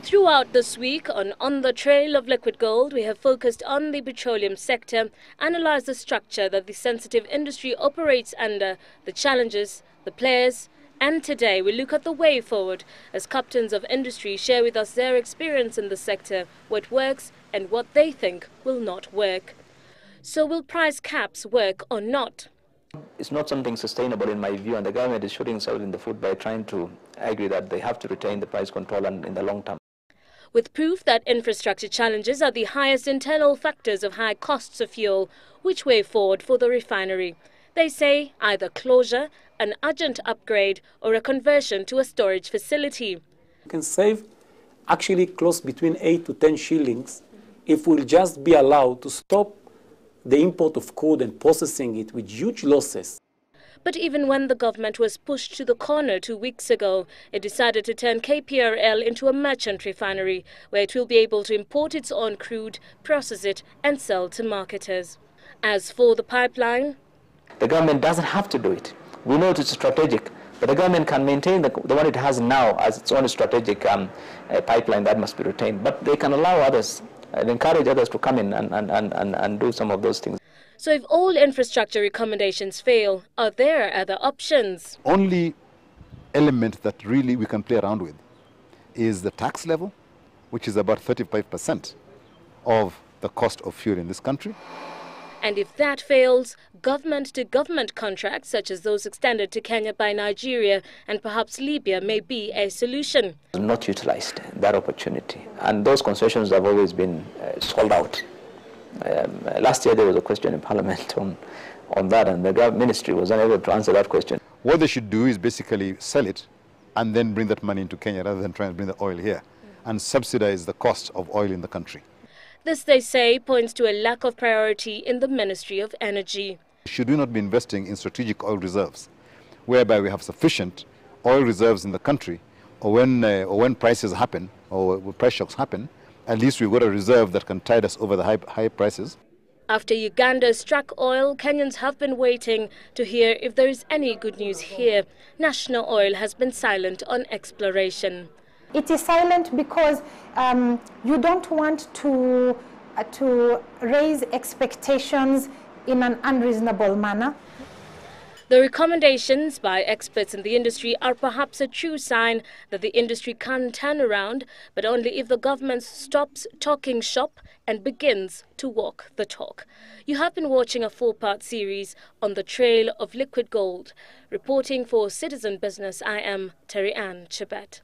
Throughout this week on the Trail of Liquid Gold, we have focused on the petroleum sector, analysed the structure that the sensitive industry operates under, the challenges, the players, and today we look at the way forward as captains of industry share with us their experience in the sector, what works and what they think will not work. So will price caps work or not? It's not something sustainable in my view, and the government is shooting itself in the foot by trying to agree that they have to retain the price control and in the long term. With proof that infrastructure challenges are the highest internal factors of high costs of fuel, which way forward for the refinery? They say either closure, an urgent upgrade or a conversion to a storage facility. You can save actually close between 8 to 10 shillings if we'll just be allowed to stop the import of crude and processing it with huge losses. But even when the government was pushed to the corner 2 weeks ago, it decided to turn KPRL into a merchant refinery where it will be able to import its own crude, process it and sell to marketers. As for the pipeline, the government doesn't have to do it. We know it's strategic, but the government can maintain the one it has now as its own strategic pipeline that must be retained. But they can allow others and encourage others to come in and do some of those things. So if all infrastructure recommendations fail, are there other options? Only element that really we can play around with is the tax level, which is about 35% of the cost of fuel in this country. And if that fails, government-to-government contracts, such as those extended to Kenya by Nigeria and perhaps Libya, may be a solution. Not utilized that opportunity, and those concessions have always been sold out. Last year there was a question in Parliament on that, and the ministry was unable to answer that question. What they should do is basically sell it and then bring that money into Kenya rather than try and bring the oil here and subsidize the cost of oil in the country. This, they say, points to a lack of priority in the Ministry of Energy. Should we not be investing in strategic oil reserves, whereby we have sufficient oil reserves in the country, or when prices happen, or when price shocks happen, at least we've got a reserve that can tide us over the high prices. After Uganda struck oil, Kenyans have been waiting to hear if there is any good news here. National Oil has been silent on exploration. It is silent because you don't want to raise expectations in an unreasonable manner. The recommendations by experts in the industry are perhaps a true sign that the industry can turn around, but only if the government stops talking shop and begins to walk the talk. You have been watching a 4-part series on the Trail of Liquid Gold. Reporting for Citizen Business, I am Terryanne Chebet.